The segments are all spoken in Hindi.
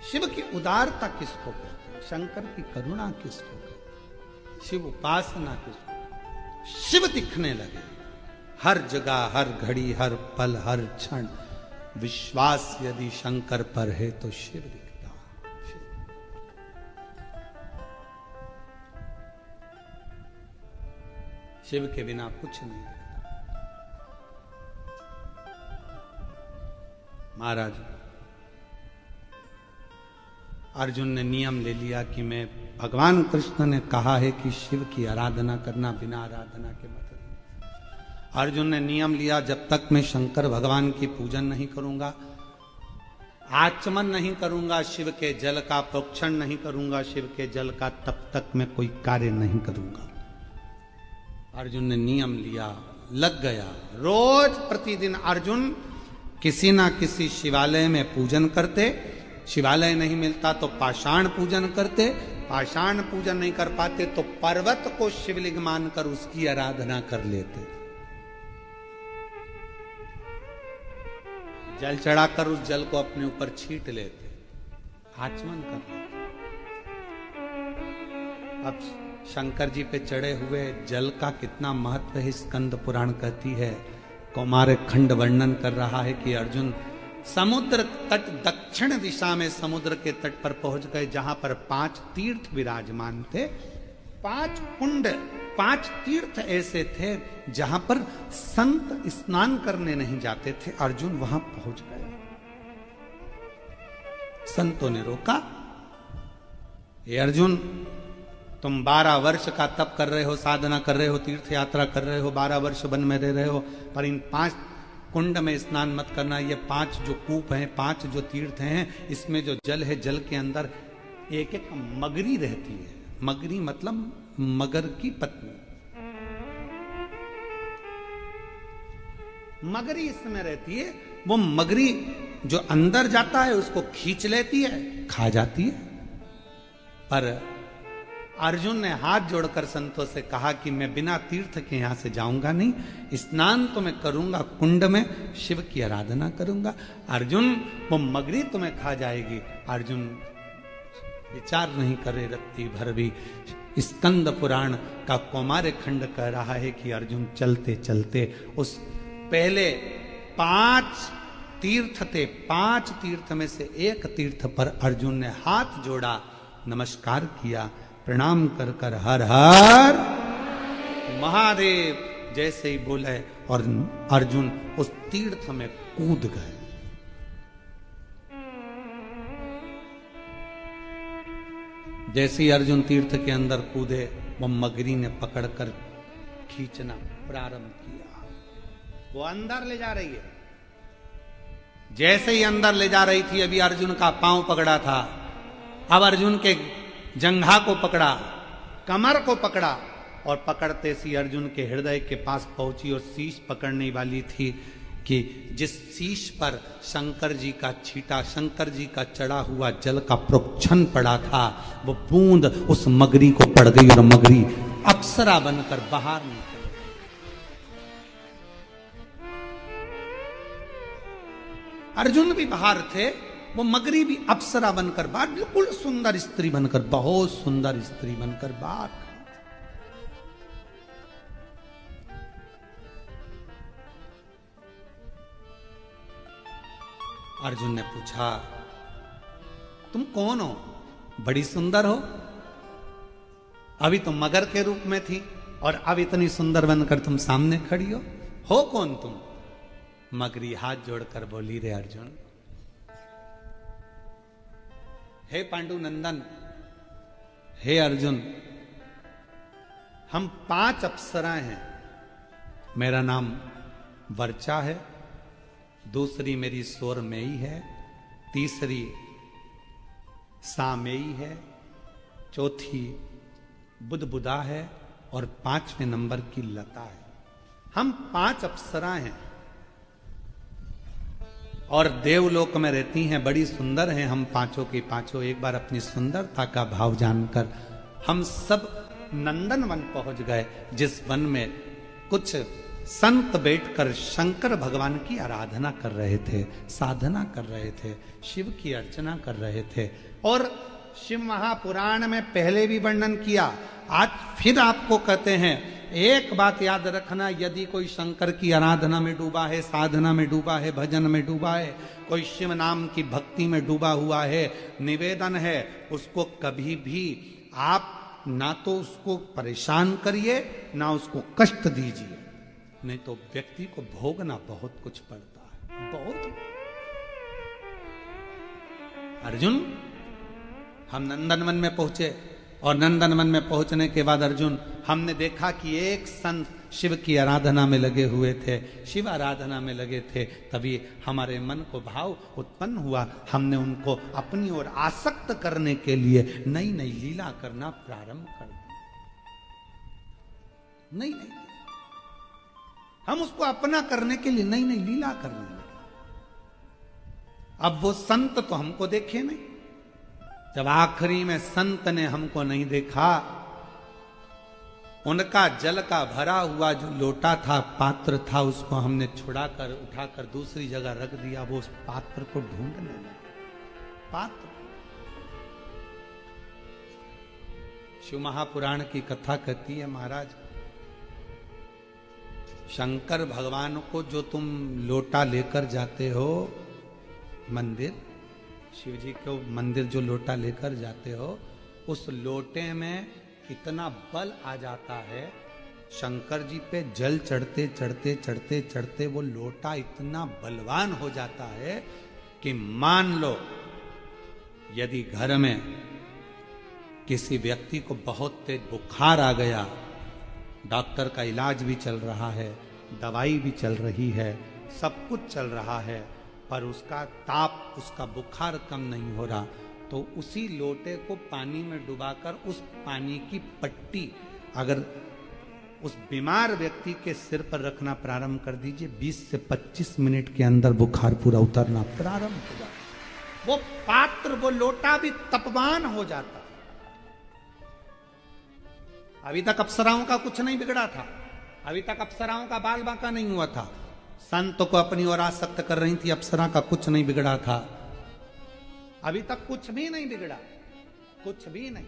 शिव की उदारता किसको कहते हैं, शंकर की करुणा किसको कहते हैं, शिव उपासना किसको। शिव दिखने लगे हर जगह, हर घड़ी, हर पल, हर क्षण। विश्वास यदि शंकर पर है तो शिव दिखता। शिव के बिना कुछ नहीं दिखता। महाराज अर्जुन ने नियम ले लिया कि मैं, भगवान कृष्ण ने कहा है कि शिव की आराधना करना बिना आराधना के मत। अर्जुन ने नियम लिया, जब तक मैं शंकर भगवान की पूजन नहीं करूंगा, आचमन नहीं करूंगा, शिव के जल का प्रोक्षण नहीं करूंगा, शिव के जल का, तब तक मैं कोई कार्य नहीं करूंगा। अर्जुन ने नियम लिया, लग गया। रोज प्रतिदिन अर्जुन किसी ना किसी शिवालय में पूजन करते। शिवालय नहीं मिलता तो पाषाण पूजन करते। पाषाण पूजन नहीं कर पाते तो पर्वत को शिवलिंग मानकर उसकी आराधना कर लेते। जल चढ़ाकर उस जल को अपने ऊपर छीट लेते, आचमन कर लेते। अब शंकर जी पे चढ़े हुए जल का कितना महत्व है, स्कंद पुराण कहती है। कौमार खंड वर्णन कर रहा है कि अर्जुन समुद्र तट, दक्षिण दिशा में समुद्र के तट पर पहुंच गए, जहां पर 5 तीर्थ विराजमान थे। 5 कुंड, 5 तीर्थ ऐसे थे जहां पर संत स्नान करने नहीं जाते थे। अर्जुन वहां पहुंच गए। संतों ने रोका, ये अर्जुन, तुम 12 वर्ष का तप कर रहे हो, साधना कर रहे हो, तीर्थ यात्रा कर रहे हो, 12 वर्ष वन में रह रहे हो, पर इन 5 कुंड में स्नान मत करना। ये 5 जो कूप हैं, 5 जो तीर्थ हैं, इसमें जो जल है, जल के अंदर एक एक मगरी रहती है। मगरी मतलब मगर की पत्नी। मगरी इसमें रहती है। वो मगरी जो अंदर जाता है उसको खींच लेती है, खा जाती है। पर अर्जुन ने हाथ जोड़कर संतों से कहा कि मैं बिना तीर्थ के यहां से जाऊंगा नहीं, स्नान तो मैं करूंगा, कुंड में शिव की आराधना करूंगा। अर्जुन, वो मगरी तुम्हें खा जाएगी। अर्जुन विचार नहीं करे रत्ती भर भी। स्कंद पुराण का कौमार खंड कह रहा है कि अर्जुन चलते चलते उस पहले 5 तीर्थ थे, 5 तीर्थ में से एक तीर्थ पर अर्जुन ने हाथ जोड़ा, नमस्कार किया, प्रणाम कर कर हर हर महादेव जैसे ही बोले और अर्जुन उस तीर्थ में कूद गए। जैसे ही अर्जुन तीर्थ के अंदर कूदे, वो मगरी ने पकड़कर खींचना प्रारंभ किया। वो अंदर ले जा रही है। जैसे ही अंदर ले जा रही थी, अभी अर्जुन का पांव पकड़ा था, अब अर्जुन के जंघा को पकड़ा, कमर को पकड़ा, और पकड़ते सी अर्जुन के हृदय के पास पहुंची और शीश पकड़ने वाली थी कि जिस शीश पर शंकर जी का छीटा, शंकर जी का चढ़ा हुआ जल का प्रोक्षण पड़ा था, वो बूंद उस मगरी को पड़ गई और मगरी अप्सरा बनकर बाहर निकल गई। अर्जुन भी बाहर थे, वो मगरी भी अप्सरा बनकर बाहर, बिल्कुल सुंदर स्त्री बनकर, बहुत सुंदर स्त्री बनकर बाहर। अर्जुन ने पूछा, तुम कौन हो? बड़ी सुंदर हो। अभी तुम मगर के रूप में थी और अब इतनी सुंदर बनकर तुम सामने खड़ी हो कौन तुम? मगरी हाथ जोड़कर बोली, रे अर्जुन, हे पांडु नंदन, हे अर्जुन, हम 5 अप्सराएं हैं। मेरा नाम वर्चा है, दूसरी मेरी सोरमेई है, तीसरी सामेई है, चौथी बुदबुदा है और 5वें नंबर की लता है। हम 5 अप्सराएं हैं और देवलोक में रहती हैं, बड़ी सुंदर हैं हम पांचों की पांचों। एक बार अपनी सुंदरता का भाव जानकर हम सब नंदन वन पहुंच गए, जिस वन में कुछ संत बैठकर शंकर भगवान की आराधना कर रहे थे, साधना कर रहे थे, शिव की अर्चना कर रहे थे। और शिव महापुराण में पहले भी वर्णन किया, आज फिर आपको कहते हैं। एक बात याद रखना, यदि कोई शंकर की आराधना में डूबा है, साधना में डूबा है, भजन में डूबा है, कोई शिव नाम की भक्ति में डूबा हुआ है, निवेदन है, उसको कभी भी आप ना तो उसको परेशान करिए ना उसको कष्ट दीजिए, नहीं तो व्यक्ति को भोगना बहुत कुछ पड़ता है, बहुत। अर्जुन, हम नंदनवन में पहुंचे और नंदनवन में पहुंचने के बाद अर्जुन, हमने देखा कि एक संत शिव की आराधना में लगे हुए थे, शिव आराधना में लगे थे। तभी हमारे मन को भाव उत्पन्न हुआ, हमने उनको अपनी ओर आसक्त करने के लिए नई नई लीला करना प्रारंभ कर दिया। नई नई हम उसको अपना करने के लिए नई नई लीला करने लगे। अब वो संत तो हमको देखे नहीं, जब आखिरी में संत ने हमको नहीं देखा, उनका जल का भरा हुआ जो लोटा था, पात्र था, उसको हमने छुड़ाकर उठाकर दूसरी जगह रख दिया। वो उस पात्र को ढूंढने लगे। पात्र, शिव महापुराण की कथा कहती है, महाराज शंकर भगवान को जो तुम लोटा लेकर जाते हो मंदिर, शिव जी को मंदिर जो लोटा लेकर जाते हो, उस लोटे में इतना बल आ जाता है, शंकर जी पे जल चढ़ते चढ़ते चढ़ते चढ़ते वो लोटा इतना बलवान हो जाता है कि मान लो यदि घर में किसी व्यक्ति को बहुत तेज बुखार आ गया, डॉक्टर का इलाज भी चल रहा है, दवाई भी चल रही है, सब कुछ चल रहा है, पर उसका ताप, उसका बुखार कम नहीं हो रहा, तो उसी लोटे को पानी में डुबाकर उस पानी की पट्टी अगर उस बीमार व्यक्ति के सिर पर रखना प्रारंभ कर दीजिए, 20 से 25 मिनट के अंदर बुखार पूरा उतरना प्रारंभ हो जाता। वो पात्र, वो लोटा भी तपवान हो जाता। अभी तक अप्सराओं का कुछ नहीं बिगड़ा था, अभी तक अप्सराओं का बाल बांका नहीं हुआ था, संत को अपनी ओर आसक्त कर रही थी, अप्सरा का कुछ नहीं बिगड़ा था, अभी तक कुछ भी नहीं बिगड़ा, कुछ भी नहीं।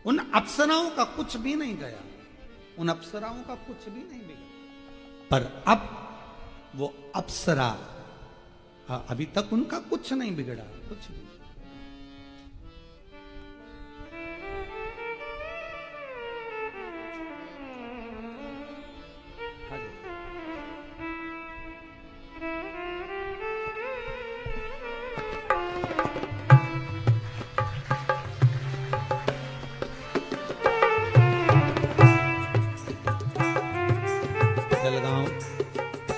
उन अप्सराओं का कुछ भी नहीं गया, उन अप्सराओं का कुछ भी नहीं बिगड़ा, पर अब वो अप्सरा, अभी तक उनका कुछ नहीं बिगड़ा, कुछ भी।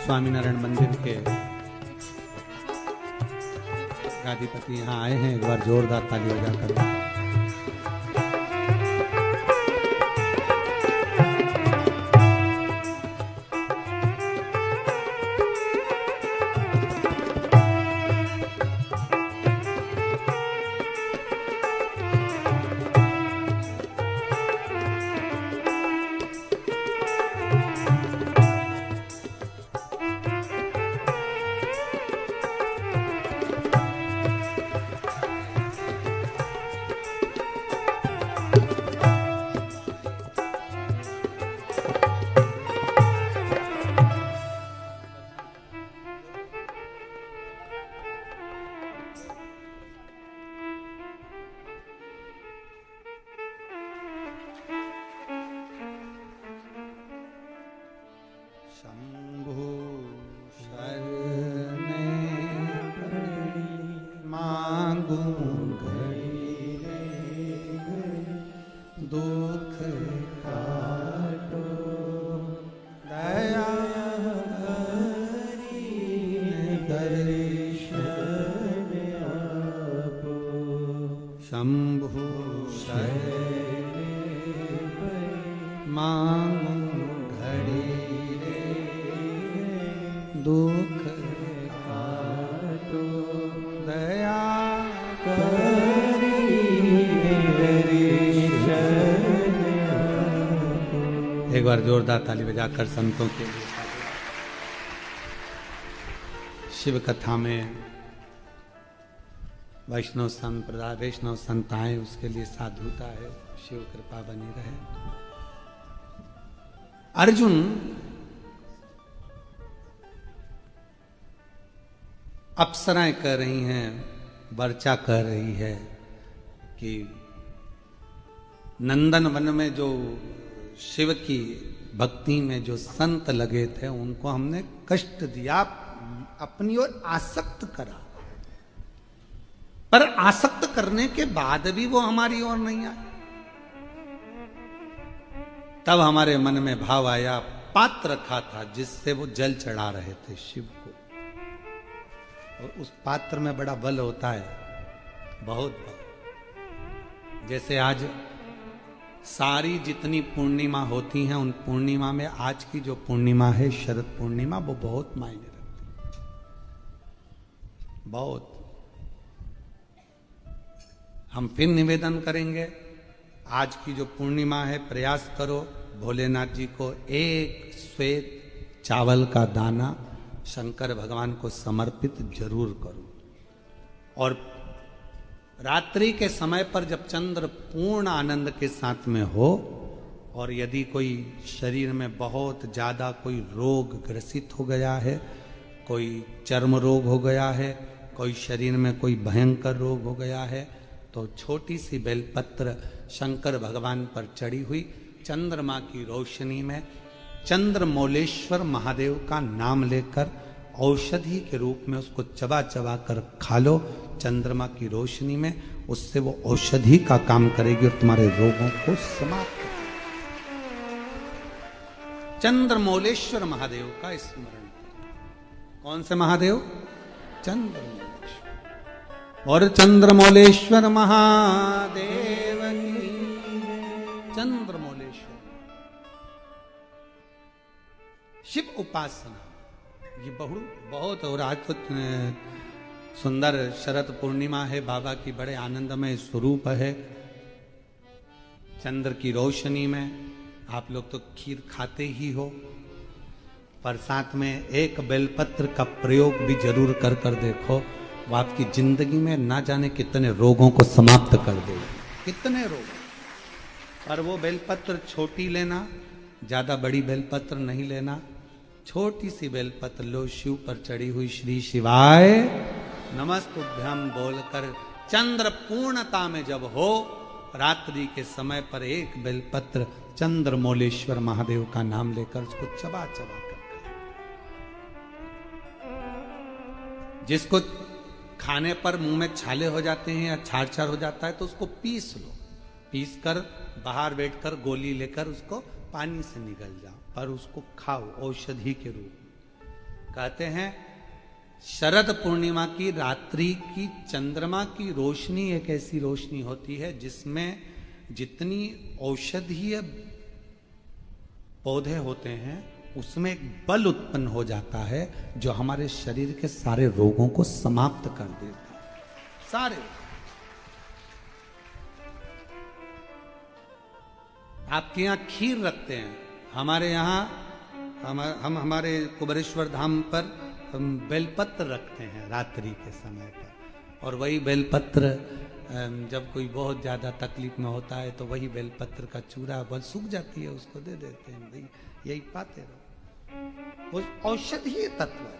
स्वामीनारायण मंदिर के गादीपति यहाँ आए हैं, एक बार जोरदार ताली बजाकर। बार जोरदार ताली बजाकर संतों के लिए। शिव कथा में वैष्णव संप्रदाय वैष्णव संत आए, उसके लिए साधुता है, शिव कृपा बनी रहे। अर्जुन अप्सराएं कह रही हैं, वर्चा कह रही है कि नंदन वन में जो शिव की भक्ति में जो संत लगे थे उनको हमने कष्ट दिया, अपनी ओर आसक्त करा, पर आसक्त करने के बाद भी वो हमारी ओर नहीं आए। तब हमारे मन में भाव आया, पात्र रखा था जिससे वो जल चढ़ा रहे थे शिव को, और उस पात्र में बड़ा बल होता है, बहुत बल। जैसे आज सारी जितनी पूर्णिमा होती हैं, उन पूर्णिमा में आज की जो पूर्णिमा है शरद पूर्णिमा, वो बहुत मायने रखती है, बहुत। हम फिर निवेदन करेंगे, आज की जो पूर्णिमा है प्रयास करो भोलेनाथ जी को एक श्वेत चावल का दाना शंकर भगवान को समर्पित जरूर करो। और रात्रि के समय पर जब चंद्र पूर्ण आनंद के साथ में हो, और यदि कोई शरीर में बहुत ज्यादा कोई रोग ग्रसित हो गया है, कोई चर्म रोग हो गया है, कोई शरीर में कोई भयंकर रोग हो गया है, तो छोटी सी बेलपत्र शंकर भगवान पर चढ़ी हुई चंद्रमा की रोशनी में चंद्रमौलेश्वर महादेव का नाम लेकर औषधि के रूप में उसको चबा चबा कर खा लो चंद्रमा की रोशनी में, उससे वो औषधि का काम करेगी और तुम्हारे रोगों को समाप्त करेगी। चंद्रमौलेश्वर महादेव का स्मरण। कौन से महादेव? चंद्रमौलेश्वर। और चंद्रमौलेश्वर महादेव की, चंद्रमौलेश्वर शिव उपासना ये बहुत। और आज तो सुंदर शरद पूर्णिमा है, बाबा की बड़े आनंदमय स्वरूप है। चंद्र की रोशनी में आप लोग तो खीर खाते ही हो, पर साथ में एक बेलपत्र का प्रयोग भी जरूर कर कर देखो, वो आपकी जिंदगी में ना जाने कितने रोगों को समाप्त कर देगा, कितने रोग। पर वो बेलपत्र छोटी लेना, ज्यादा बड़ी बेलपत्र नहीं लेना, छोटी सी बेलपत्र लो, शिव पर चढ़ी हुई श्री शिवाय नमस्तुभ्यम बोलकर चंद्र पूर्णता में जब हो, रात्रि के समय पर एक बेलपत्र चंद्रमौलेश्वर महादेव का नाम लेकर उसको चबा चबा कर, जिसको खाने पर मुंह में छाले हो जाते हैं या छार छार हो जाता है तो उसको पीस लो, पीस कर बाहर बैठकर गोली लेकर उसको पानी से निगल जाओ, पर उसको खाओ औषधि के रूप में। कहते हैं शरद पूर्णिमा की रात्रि की चंद्रमा की रोशनी एक ऐसी रोशनी होती है जिसमें जितनी औषधीय पौधे होते हैं उसमें एक बल उत्पन्न हो जाता है जो हमारे शरीर के सारे रोगों को समाप्त कर देता है, सारे। आपके यहाँ खीर रखते हैं, हमारे यहाँ हम हमारे कुबेरेश्वर धाम पर हम बेलपत्र रखते हैं रात्रि के समय पर, और वही बेलपत्र जब कोई बहुत ज़्यादा तकलीफ में होता है तो वही बेलपत्र का चूरा बल सूख जाती है, उसको दे देते हैं, भाई यही पाते रहो। वो औषधीय तत्व है।